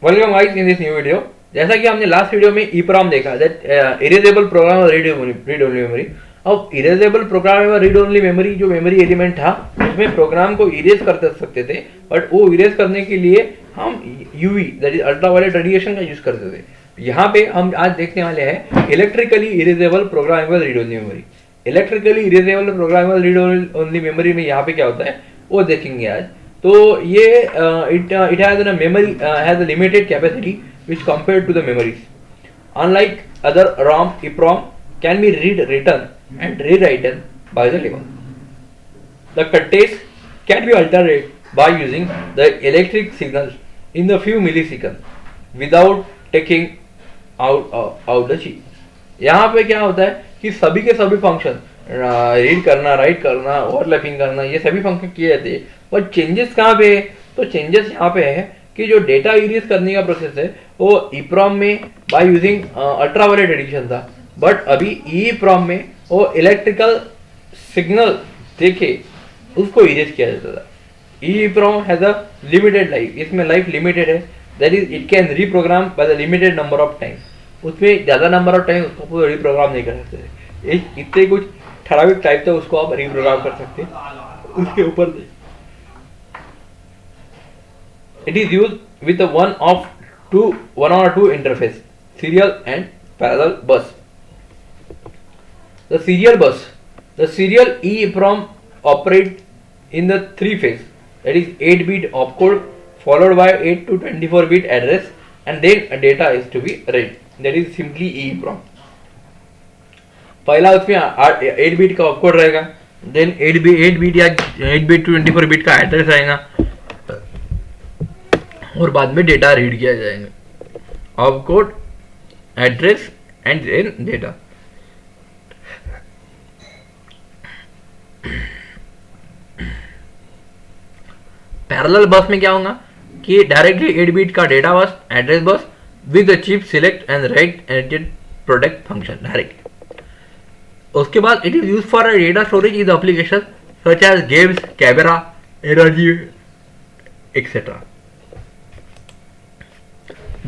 Welcome guys in this new video. जैसा कि हमने लास्ट वीडियो में EEPROM देखा, that erasable program read only memory. अब erasable program read only memory जो मेमोरी एलिमेंट था उसमें प्रोग्राम को इरेज कर सकते थे, बट वो इरेज करने के लिए हम UV that is ultraviolet radiation का यूज करते थे। यहाँ पे हम आज देखने वाले हैं electrically erasable programmable read only memory. Electrically erasable programmable read only memory में यहाँ पे क्या होता है वो देखेंगे आज। तो ये it has a memory has a limited capacity which compared to the memories. Unlike other ROM, EEPROM can be written and rewritten by the level. The contents can be altered by using the electric signals in the few milliseconds without taking out the chip. यहाँ पे क्या होता है कि सभी के सभी function read करना, राइट करना, ओवरलैपिंग करना, ये सभी फंक्शन किए जाते हैं। और चेंजेस कहाँ पे है? तो चेंजेस यहाँ पे है कि जो डेटा इरेज करने का प्रोसेस है वो EEPROM में बाय यूजिंग अल्ट्रावायलेट रेडिएशन था, बट अभी EEPROM में वो इलेक्ट्रिकल सिग्नल देके उसको इरेज किया जाता था। EEPROM has a limited life, इसमें लाइफ लिमिटेड है, that is it can reprogram by the limited number of time. उसमें ज़्यादा नंबर ऑफ टाइम उसको रीप्रोग्राम नहीं कर सकते, इतने कुछ ठराविक टाइप तक उसको आप रीप्रोग्राम कर सकते हैं, उसके ऊपर it is used with one or two interface, serial and parallel bus. The serial EEPROM operate in the three phase, that is 8-bit opcode followed by 8 to 24-bit address, and then data is to be read, that is simply EEPROM. पहला उसमें 8 bit का opcode रहेगा, then 8 bit या 8 bit to 24 bit का address रहेगा और बाद में डेटा रीड किया जाएगा। Opcode, address and then data. Parallel bus में क्या होगा कि डायरेक्टली 8 बिट का data bus, address bus with the chip select and write edited product function direct. उसके बाद it is use for data storage is application such as games, camera, energy etcetera.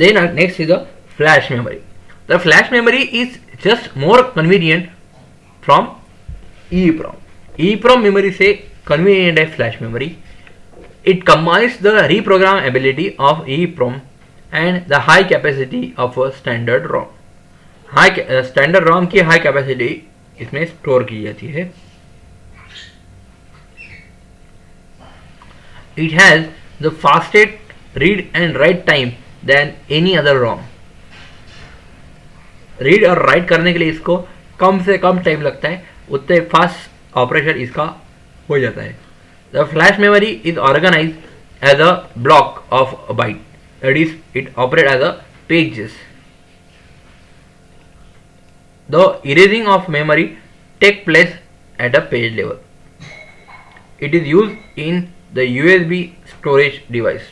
Then next is the flash memory. The flash memory is just more convenient from EEPROM. EEPROM memory से convenient है flash memory. It combines the reprogrammability of EEPROM and the high capacity of a standard ROM. Standard ROM की high capacity इसमें store की जाती है। It has the fastest read and write time than any other ROM. Read और right करने के लिए इसको कम से कम टाइम लगता है, उतने फास्ट ऑपरेशन इसका हो जाता है। The flash memory is organize as a block of a byte, that is it operate as a pages. The erasing of memory take place at a page level. It is used in the USB storage device.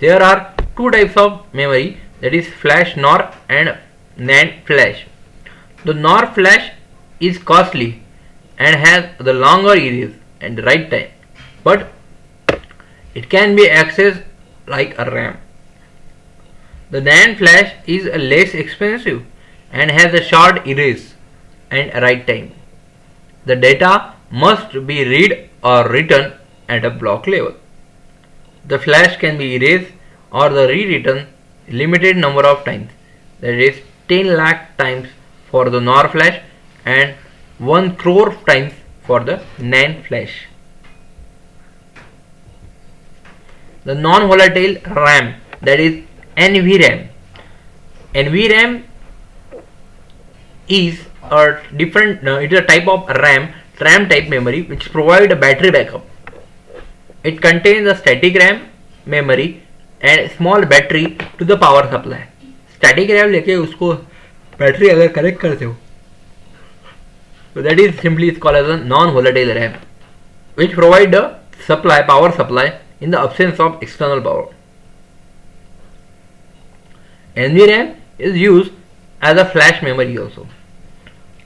There are two types of memory, that is flash NOR and NAND flash. The NOR flash is costly and has the longer erase and write time, but it can be accessed like a RAM. The NAND flash is less expensive and has a short erase and write time. The data must be read or written at a block level. The flash can be erased or the rewritten limited number of times, that is 10 lakh times for the NOR flash and 1 crore times for the NAND flash. The non-volatile RAM, that is NVRAM. NVRAM is a different, it is a type of RAM type memory which provide a battery backup. It contains a static RAM memory and small battery to the power supply. Static RAM लेके उसको battery अगर connect करते हो तो that is simply is called as a non-volatile RAM, which provide the power supply in the absence of external power. NVRAM is used as a flash memory also.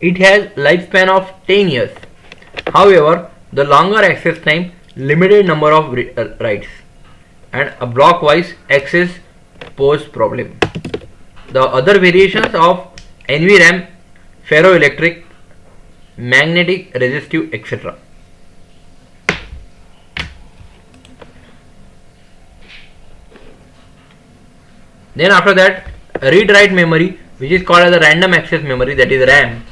It has lifespan of 10 years. However, the longer access time, limited number of writes, and a block-wise access pose problem. The other variations of NVRAM, ferroelectric, magnetic, resistive, etc. Then after that, read-write memory, which is called as the random access memory, that is RAM.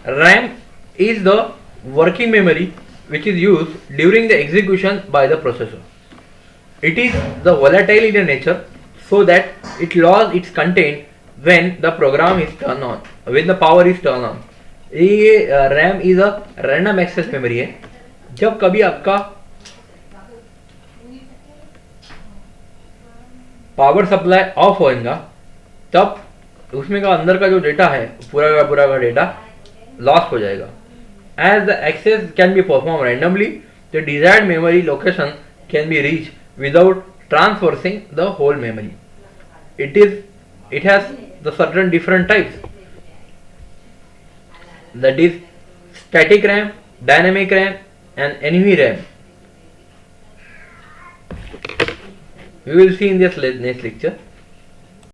RAM is the working memory which is used during the execution by the processor. It is the volatile in nature, so that it loses its content when the program is turned on, when the power is turned on. ये RAM is a random access memory है. जब कभी आपका power supply of होएगा तब उसमें का अंदर का जो डेटा है पूरा का डेटा लॉस हो जाएगा. As the access can be performed randomly, the desired memory location can be reached without traversing the whole memory. It has the certain different types, that is static RAM, dynamic RAM and NVRAM. We will see in this next lecture.